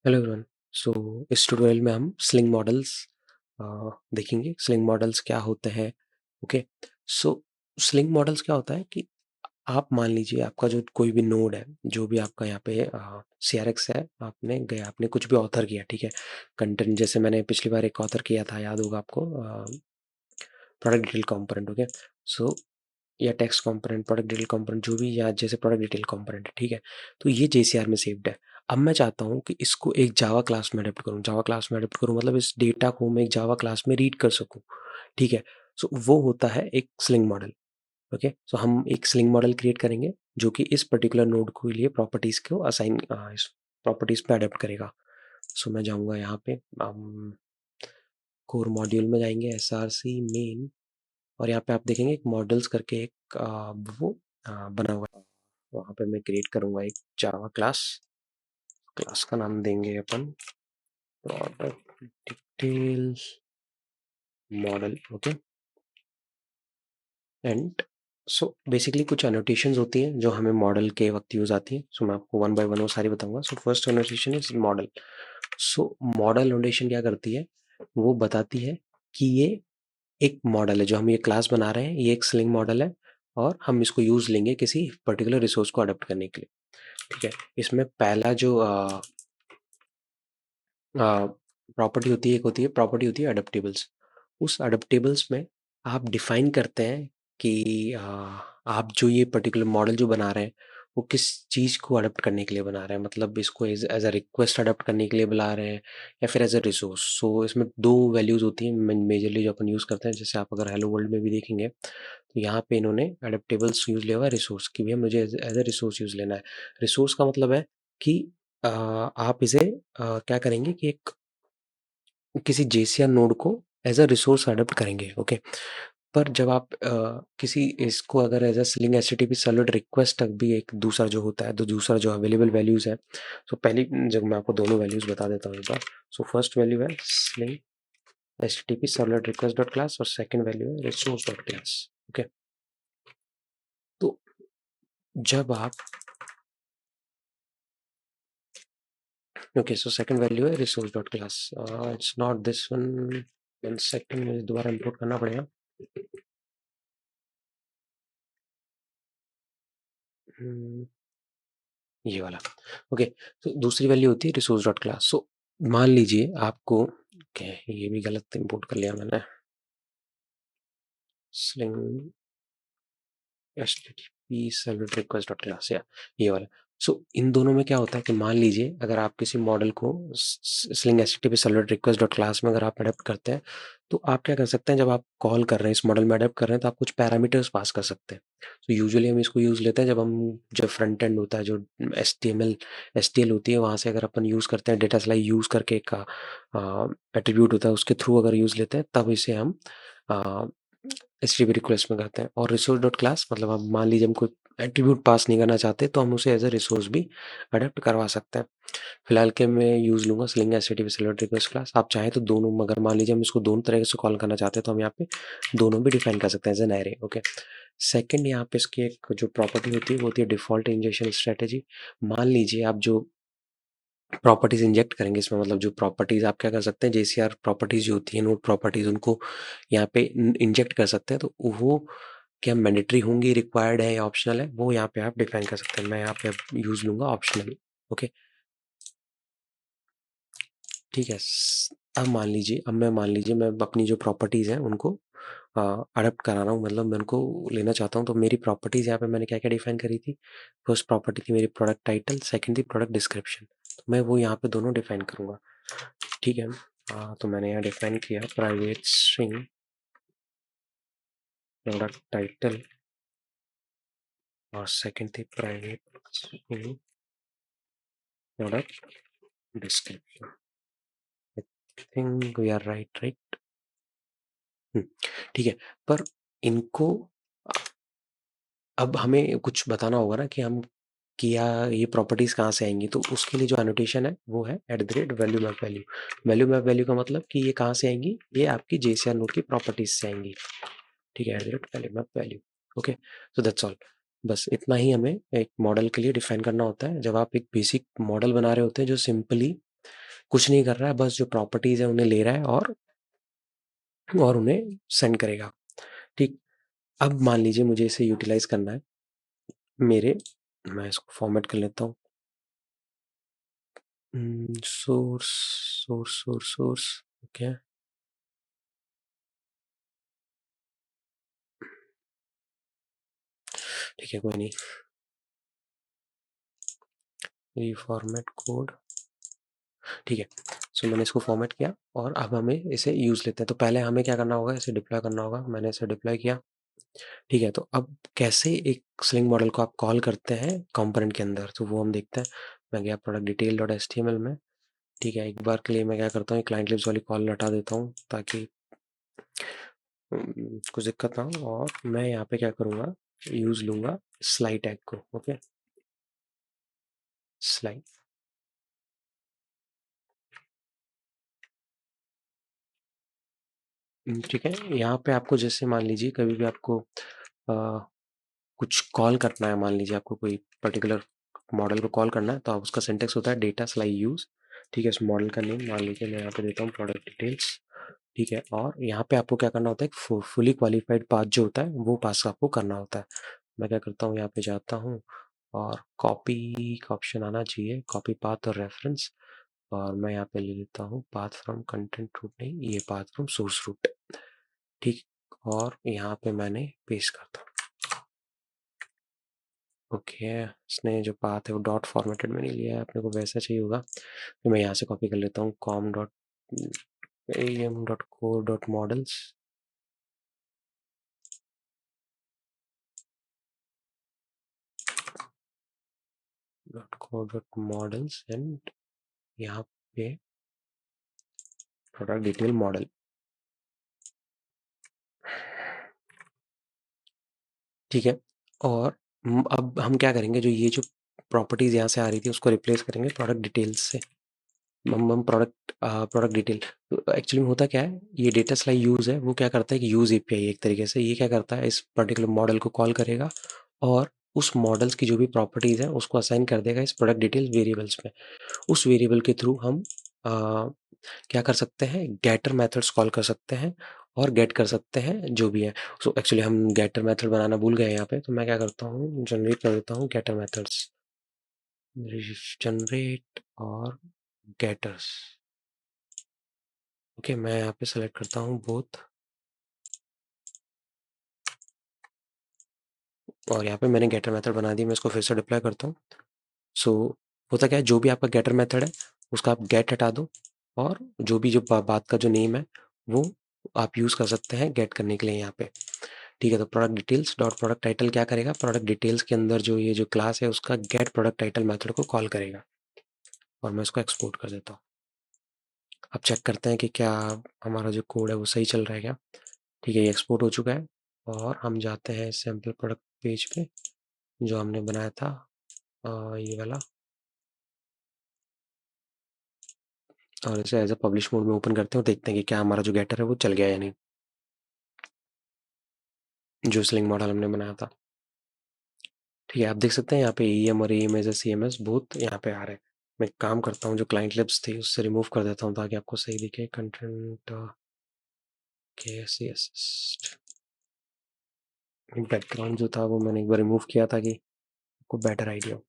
Hello everyone. सो इस tutorial में हम स्लिंग मॉडल्स देखेंगे। स्लिंग मॉडल्स क्या होते हैं? ओके। सो स्लिंग मॉडल्स क्या होता है कि आप मान लीजिए आपका जो कोई भी नोड है, जो भी आपका यहाँ पे CRX है, आपने कुछ भी ऑथर किया, ठीक है। कंटेंट जैसे मैंने पिछली बार एक ऑथर किया था, याद होगा आपको, प्रोडक्ट डिटेल कंपोनेंट। ओके। सो या text component, product detail component, जो भी, या जैसे प्रोडक्ट डिटेल कंपोनेंट है, ठीक है। तो ये JCR में सेव्ड है। अब मैं चाहता हूँ कि इसको एक जावा क्लास में अडेप्ट करूँ। जावा क्लास में अडेप्ट करूँ मतलब इस डेटा को मैं एक जावा क्लास में रीड कर सकूँ, ठीक है। सो वो होता है एक स्लिंग मॉडल। ओके। सो हम एक स्लिंग मॉडल क्रिएट करेंगे जो कि इस पर्टिकुलर नोड के लिए प्रॉपर्टीज को असाइन, इस प्रॉपर्टीज पे अडेप्ट करेगा। सो मैं जाऊँगा यहाँ पे, कोर मॉड्यूल में जाएंगे, SRC मेन, और यहाँ पे आप देखेंगे एक मॉडल्स करके एक वो बना हुआ है। वहाँ पे मैं क्रिएट करूँगा एक जावा क्लास। क्लास का नाम देंगे अपन product details model. Okay. And so basically कुछ एनोटेशंस होती हैं जो हमें मॉडल के वक्त यूज आती हैं। सो मैं आपको वन बाय वन वो सारी बताऊंगा। So first annotation is model. So model annotation क्या करती है? वो बताती है कि ये एक मॉडल है, जो हम ये क्लास बना रहे हैं, ये एक स्लिंग मॉडल है, और हम इसको यूज लेंगे किसी पर्टिकुलर रिसोर्स को अडॉप्ट करने के लिए, ठीक है। इसमें पहला जो प्रॉपर्टी होती है, एक होती है प्रॉपर्टी होती है अडप्टेबल्स। उस अडप्टेबल्स में आप डिफाइन करते हैं कि आप जो ये पर्टिकुलर मॉडल जो बना रहे हैं, वो किस चीज़ को अडॉप्ट करने के लिए बना रहे हैं। मतलब इसको एज अ रिक्वेस्ट अडॉप्ट करने के लिए बुला रहे हैं, या फिर एज अ रिसोर्स। सो इसमें दो वैल्यूज़ होती हैं मेजरली जो अपन यूज़ करते हैं। जैसे आप अगर हेलो वर्ल्ड में भी देखेंगे, तो यहाँ पे इन्होंने अडप्टेबल्स यूज़ लिया हुआ है रिसोर्स की, भैया मुझे एज अ रिसोर्स यूज़ लेना है। रिसोर्स का मतलब है कि आप इसे क्या करेंगे कि एक किसी JCR नोड को एज अ रिसोर्स अडॉप्ट करेंगे। ओके। पर जब आप किसी इसको अगर as a sling HTTP servlet request तक भी एक दूसरा जो होता है, तो दूसरा जो अवेलेबल वैल्यूज है, तो पहली जब मैं आपको दोनों वैल्यूज बता देता हूँ एक बार। सो फर्स्ट वैल्यू है sling HTTP servlet request dot class, और सेकंड वैल्यू है रिसोर्स डॉट क्लास। ओके। तो जब आप, ओके, सो सेकंड वैल्यू है resource dot class, it's not this one. One second, मुझे दोबारा इंपोर्ट करना पड़ेगा। हम्म, ये वाला। ओके। तो दूसरी वैल्यू होती है रिसोर्स डॉट क्लास। सो मान लीजिए आपको, ओके, ये भी गलत इंपोर्ट कर लिया मैंने, sling HTTP servlet request dot class, या ये वाला। सो इन दोनों में क्या होता है कि मान लीजिए अगर आप किसी मॉडल को sling HTTP servlet request dot class में अगर आप अडेप्ट करते हैं, तो आप क्या कर सकते हैं, जब आप कॉल कर रहे हैं इस मॉडल में अडेप्ट कर रहे हैं, तो आप कुछ पैरामीटर्स पास कर सकते हैं। तो यूजुअली हम इसको यूज़ लेते हैं जब हम, जो फ्रंट एंड होता है, जो STL होती है, वहाँ से अगर अपन यूज़ करते हैं डेटा स्लाइस यूज़ करके एक एट्रीब्यूट होता है, उसके थ्रू अगर यूज़ लेते हैं, तब इसे हम HTTP रिक्वेस्ट में करते हैं। और रिसोर्स डॉट क्लास मतलब हम मान लीजिए हम कोई एट्रीब्यूट पास नहीं करना चाहते, तो हम उसे एज अ रिसोर्स भी अडेप्ट करवा सकते हैं। फिलहाल के मैं यूज़ लूँगा sling HTTP servlet request class. आप चाहें तो दोनों, मगर मान लीजिए हम इसको दोनों तरीके से कॉल करना चाहते हैं, तो हम यहाँ पे दोनों भी डिफाइन कर सकते हैं as an array. Okay. Second, यहाँ पे इसकी एक जो प्रॉपर्टी होती है वो होती है डिफ़ॉल्ट इंजेक्शन स्ट्रैटेजी। मान लीजिए आप जो प्रॉपर्टीज इंजेक्ट करेंगे इसमें, मतलब जो प्रॉपर्टीज आप क्या कर सकते हैं, JCR प्रॉपर्टीज जो होती है, नोड प्रॉपर्टीज, उनको यहाँ पे इंजेक्ट कर सकते हैं। तो वो क्या मैंडेटरी होंगी, रिक्वायर्ड है या ऑप्शनल है, वो यहाँ पे आप डिफाइन कर सकते हैं। मैं यहाँ पे यूज लूंगा ऑप्शनल। ओके। ठीक है। अब मान लीजिए मैं अपनी जो प्रॉपर्टीज हैं उनको अडप्ट करा रहा हूँ, मतलब मैं उनको लेना चाहता हूँ। तो मेरी प्रॉपर्टीज यहाँ पे मैंने क्या क्या डिफाइन करी थी? फर्स्ट प्रॉपर्टी थी मेरी प्रोडक्ट टाइटल, सेकंड थी प्रोडक्ट डिस्क्रिप्शन। तो मैं वो यहाँ पे दोनों डिफाइन करूंगा, ठीक है। तो मैंने यहाँ डिफाइन किया प्राइवेट स्ट्रिंग प्रोडक्ट टाइटल, और सेकंड थी private string product description. I think we are right, right. ठीक है। पर इनको अब हमें कुछ बताना होगा ना कि हम किया, ये प्रॉपर्टीज कहाँ से आएंगी। तो उसके लिए जो एनोटेशन है वो है @value map value. Value map value का मतलब कि ये कहाँ से आएंगी, ये आपकी JCR नोड की प्रॉपर्टीज से आएंगी, ठीक है। Value map value. Okay. So that's all. बस इतना ही हमें एक मॉडल के लिए डिफाइन करना होता है। जब आप एक बेसिक मॉडल बना रहे होते हैं जो सिंपली कुछ नहीं कर रहा है, बस जो प्रॉपर्टीज़ है उन्हें ले रहा है और उन्हें सेंड करेगा, ठीक। अब मान लीजिए मुझे इसे यूटिलाइज़ करना है मेरे मैं इसको फॉर्मेट कर लेता हूँ। Source source source source okay. ठीक है, कोई नहीं। रीफॉर्मेट कोड, ठीक है। सो मैंने इसको फॉर्मेट किया और अब हमें इसे यूज़ लेते हैं। तो पहले हमें क्या करना होगा, इसे डिप्लॉय करना होगा। मैंने इसे डिप्लॉय किया, ठीक है। तो अब कैसे एक स्लिंग मॉडल को आप कॉल करते हैं कंपोनेंट के अंदर, तो वो हम देखते हैं। मैं गया प्रोडक्ट डिटेल डॉट एचटीएमएल में, ठीक है। एक बार के लिए मैं क्या करता हूँ, क्लाइंट लिब्स वाली कॉल हटा देता हूँ ताकि कुछ दिक्कत ना हो। और मैं यहाँ पे क्या करूँगा, यूज़ लूँगा स्लाइड टैग को, ओके। स्लाइड, ठीक है। यहाँ पे आपको जैसे मान लीजिए कभी भी आपको कुछ कॉल करना है, मान लीजिए आपको कोई पर्टिकुलर मॉडल को कॉल करना है, तो आप उसका सिंटेक्स होता है डेटा स्लाइड यूज़, ठीक है। इस मॉडल का नेम मान लीजिए मैं यहाँ पे देता हूँ प्रोडक्ट डिटेल्स, ठीक है। और यहाँ पे आपको क्या करना होता है, एक फुली क्वालिफाइड पाथ जो होता है वो पास आपको करना होता है। मैं क्या करता हूँ, यहाँ पे जाता हूँ और कॉपी का ऑप्शन आना चाहिए, कॉपी पाथ और रेफरेंस। और मैं यहाँ पे ले लेता हूँ पाथ फ्रॉम कंटेंट रूट, नहीं ये पाथ फ्रॉम सोर्स रूट, ठीक। और यहाँ पे मैंने पेस्ट करता हूँ, ओके। इसने जो पाथ है वो डॉट फॉर्मेटेड में नहीं लिया है, अपने को वैसा चाहिए होगा। तो मैं यहाँ से कॉपी कर लेता हूँ, com dot am dot core dot models, dot core dot models and यहाँ पे प्रोडक्ट डिटेल मॉडल, ठीक है। और अब हम क्या करेंगे, जो ये जो प्रॉपर्टीज यहाँ से आ रही थी उसको रिप्लेस करेंगे प्रोडक्ट डिटेल्स से। हम प्रोडक्ट डिटेल, तो एक्चुअली में होता क्या है, ये डेटा स्लाइड यूज़ है, वो क्या करता है कि यूज़ एपीआई एक तरीके से, ये क्या करता है, इस पर्टिकुलर मॉडल को कॉल करेगा और उस मॉडल्स की जो भी प्रॉपर्टीज़ हैं उसको असाइन कर देगा इस प्रोडक्ट डिटेल वेरिएबल्स में। उस वेरिएबल के थ्रू हम क्या कर सकते हैं, गेटर मेथड्स कॉल कर सकते हैं और गेट कर सकते हैं जो भी है। सो एक्चुअली हम गेटर मेथड बनाना भूल गए यहाँ पे, तो मैं क्या करता हूँ, जनरेट कर देता हूँ गेटर मेथड्स, जनरेट और गेटर्स, ओके। मैं यहाँ पे सेलेक्ट करता हूँ बोथ, और यहाँ पे मैंने गेटर मेथड बना दी। मैं इसको फिर से डिप्लॉय करता हूँ। सो होता क्या है, जो भी आपका गेटर मेथड है उसका आप गेट हटा दो, और जो भी जो बात का जो नेम है वो आप यूज़ कर सकते हैं गेट करने के लिए यहाँ पे, ठीक है। तो product details dot product title क्या करेगा, प्रोडक्ट डिटेल्स के अंदर जो ये जो क्लास है उसका गेट प्रोडक्ट टाइटल मेथड को कॉल करेगा। और मैं इसको एक्सपोर्ट कर देता हूँ। अब चेक करते हैं कि क्या हमारा जो कोड है वो सही चल रहा है क्या, ठीक है। ये एक्सपोर्ट हो चुका है और हम जाते हैं सैम्पल प्रोडक्ट पेज पे जो हमने बनाया था, ये वाला, और इसे एज अ पब्लिश मोड में ओपन करते हैं और देखते हैं कि क्या हमारा जो गेटर है वो चल गया या नहीं, जो स्लिंग मॉडल हमने बनाया था, ठीक है। आप देख सकते हैं यहाँ पे ई एम और E M as C M S बहुत यहाँ पे आ रहे हैं। मैं एक काम करता हूँ, जो क्लाइंट लिब्स थी उससे रिमूव कर देता हूँ ताकि आपको सही दिखे। कंटेंट के सी एस बैकग्राउंड जो था वो मैंने एक बार रिमूव किया ताकि आपको बेटर आइडिया हो।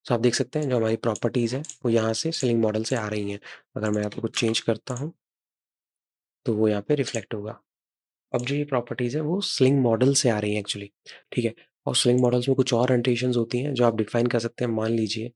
तो आप देख सकते हैं जो हमारी प्रॉपर्टीज़ है वो यहाँ से स्लिंग मॉडल से आ रही हैं। अगर मैं यहाँ पे कुछ चेंज करता हूँ तो वो यहाँ पे रिफ्लेक्ट होगा। अब जो ये प्रॉपर्टीज़ है वो स्लिंग मॉडल से आ रही हैं एक्चुअली, ठीक है। और स्लिंग मॉडल्स में कुछ और एनोटेशंस होती हैं जो आप डिफाइन कर सकते हैं। मान लीजिए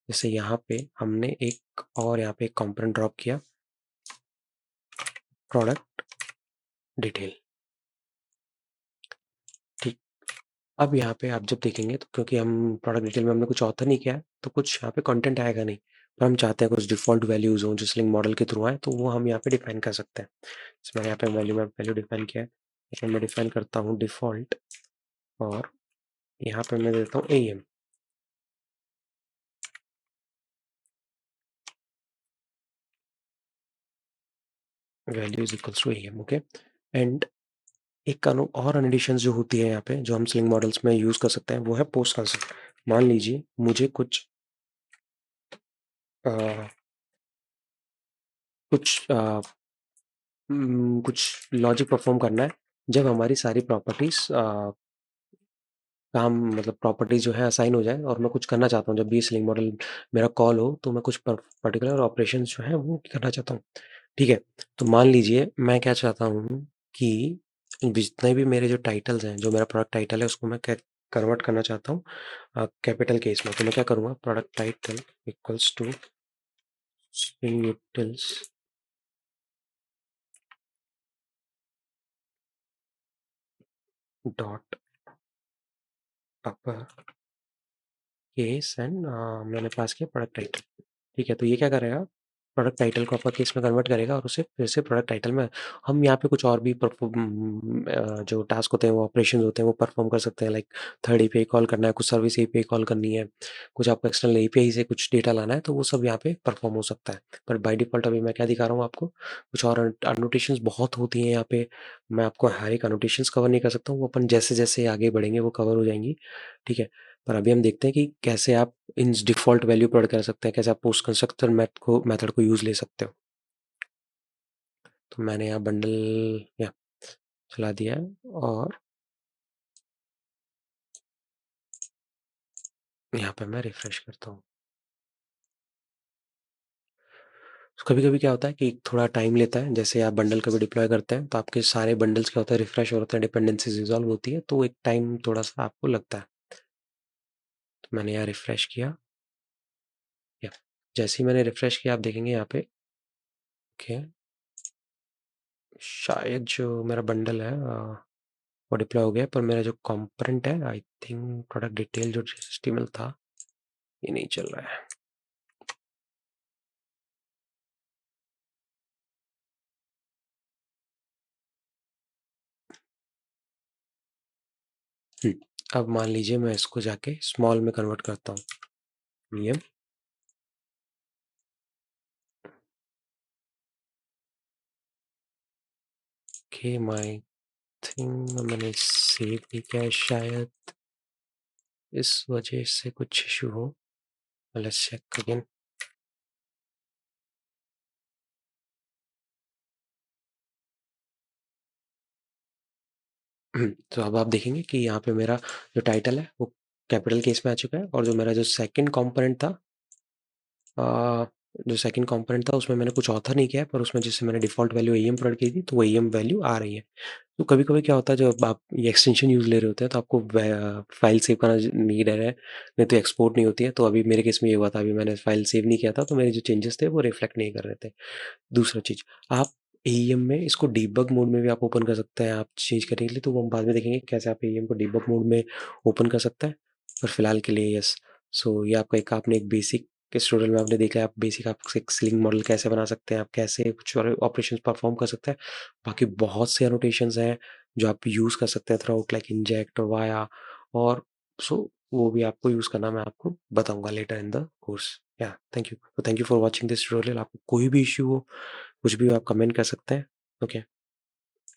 जैसे यहाँ पे हमने एक और यहाँ पे एक कंपोनेंट ड्रॉप किया, प्रोडक्ट डिटेल, ठीक। अब यहाँ पे आप जब देखेंगे तो क्योंकि हम प्रोडक्ट डिटेल में हमने कुछ ऑथर नहीं किया है तो कुछ यहाँ पे कंटेंट आएगा नहीं, पर हम चाहते हैं कुछ डिफ़ॉल्ट वैल्यूज़ हों जो स्लिंग मॉडल के थ्रू आए, तो वो हम यहाँ पे डिफाइन कर सकते हैं। इसमें यहाँ पे वैल्यू डिफाइन किया है, इसमें मैं डिफाइन करता हूँ डिफ़ॉल्ट, और यहाँ पे मैं देता हूँ AM, value is equals to M, okay. And एक कानून और एडिशंस जो होती है यहाँ पे, जो हम स्लिंग मॉडल्स में यूज कर सकते हैं, वो है पोस्ट कंसेप्ट। मान लीजिए मुझे अ, कुछ कुछ लॉजिक परफॉर्म करना है जब हमारी सारी प्रॉपर्टीज काम मतलब प्रॉपर्टीज जो है असाइन हो जाए और मैं कुछ करना चाहता हूँ, जब भी स्लिंग मॉडल मेरा कॉल हो तो मैं कुछ पर्टिकुलर ऑपरेशन जो है वो करना चाहता हूँ। ठीक है, तो मान लीजिए मैं क्या चाहता हूँ कि जितने भी मेरे जो टाइटल्स हैं, जो मेरा प्रोडक्ट टाइटल है उसको मैं कन्वर्ट करना चाहता हूँ कैपिटल केस में। तो मैं क्या करूँगा, product title equals to string utils dot upper case and मैंने पास किया प्रोडक्ट टाइटल। ठीक है, तो ये क्या करेगा, प्रोडक्ट टाइटल को अपर केस में कन्वर्ट करेगा और उसे फिर से प्रोडक्ट टाइटल में हम यहाँ पे कुछ और भी जो टास्क होते हैं, वो ऑपरेशन होते हैं, वो परफॉर्म कर सकते हैं। लाइक थर्ड एपीआई कॉल करना है, कुछ सर्विस एपीआई कॉल करनी है, कुछ आपको एक्सटर्नल एपीआई से कुछ डेटा लाना है, तो वो सब यहाँ पे परफॉर्म हो सकता है। पर बाय डिफॉल्ट अभी मैं क्या दिखा रहा हूँ आपको, कुछ और अनोटेशंस बहुत होती हैं यहाँ पे। मैं आपको हर एक अनोटेशंस कवर नहीं कर सकता हूँ, वो अपन जैसे जैसे आगे बढ़ेंगे वो कवर हो जाएंगी। ठीक है, पर अभी हम देखते हैं कि कैसे आप इन डिफ़ॉल्ट वैल्यू प्रोवाइड कर सकते हैं, कैसे आप पोस्ट कंस्ट्रक्टर मेथड को यूज़ ले सकते हो। तो मैंने यहाँ बंडल या चला दिया है और यहाँ पे मैं रिफ्रेश करता हूँ। तो कभी-कभी क्या होता है कि थोड़ा टाइम लेता है, जैसे आप बंडल कभी डिप्लॉय करते हैं तो आपके सारे बंडल्स क्या होता है, रिफ्रेश हो होते हैं, डिपेंडेंसीज रिजॉल्व होती है, तो एक टाइम थोड़ा-सा आपको लगता है। तो मैंने यहाँ रिफ्रेश किया, या जैसे ही मैंने रिफ्रेश किया आप देखेंगे यहाँ पे ओके, शायद जो मेरा बंडल है वो डिप्लॉय हो गया, पर मेरा जो कंपोनेंट है आई थिंक प्रोडक्ट डिटेल जो एचटीएमएल था ये नहीं चल रहा है। अब मान लीजिए मैं इसको जाके स्मॉल में कन्वर्ट करता हूँ, मीडियम। ओके, माय थिंग मैंने सेव नहीं किया है शायद, इस वजह से कुछ इशू हो। Let's check again. तो अब आप देखेंगे कि यहाँ पे मेरा जो टाइटल है वो कैपिटल केस में आ चुका है, और जो मेरा जो सेकंड कंपोनेंट था जो सेकंड कंपोनेंट था उसमें मैंने कुछ ऑथर नहीं किया है, पर उसमें जैसे मैंने डिफ़ॉल्ट वैल्यू एईएम प्रोवाइड की थी तो वो एईएम वैल्यू आ रही है। तो कभी-कभी क्या होता है जब आप ये एक्सटेंशन यूज़ ले रहे होते हैं तो आपको फाइल सेव करना नीड है, नहीं तो एक्सपोर्ट नहीं होती है। तो अभी मेरे केस में ये हुआ था, अभी मैंने फाइल सेव नहीं किया था तो मेरे जो चेंजेस थे वो रिफ्लेक्ट नहीं कर रहे थे। दूसरा चीज़, आप एईएम में इसको डीबग मोड में भी आप ओपन कर सकते हैं, आप चेंज करने के लिए, तो वो हम बाद में देखेंगे कैसे आप एईएम को डीबग मोड में ओपन कर सकते हैं। पर फिलहाल के लिए यस। सो ये आपका एक आपने एक बेसिक इस ट्यूटोरियल में आपने देखा है, आप बेसिक आप एक स्लिंग मॉडल कैसे बना सकते हैं, आप कैसे कुछ और ऑपरेशंस परफॉर्म कर सकते हैं। बाकी बहुत से एनोटेशंस हैं जो आप यूज़ कर सकते हैं थ्रूआउट, लाइक इंजेक्ट और वाया, और सो वो भी आपको यूज़ करना मैं आपको बताऊँगा लेटर इन द कोर्स। या thank you for watching this tutorial. आपको कोई भी इश्यू हो, कुछ भी हो, आप कमेंट कर सकते हैं। ओके।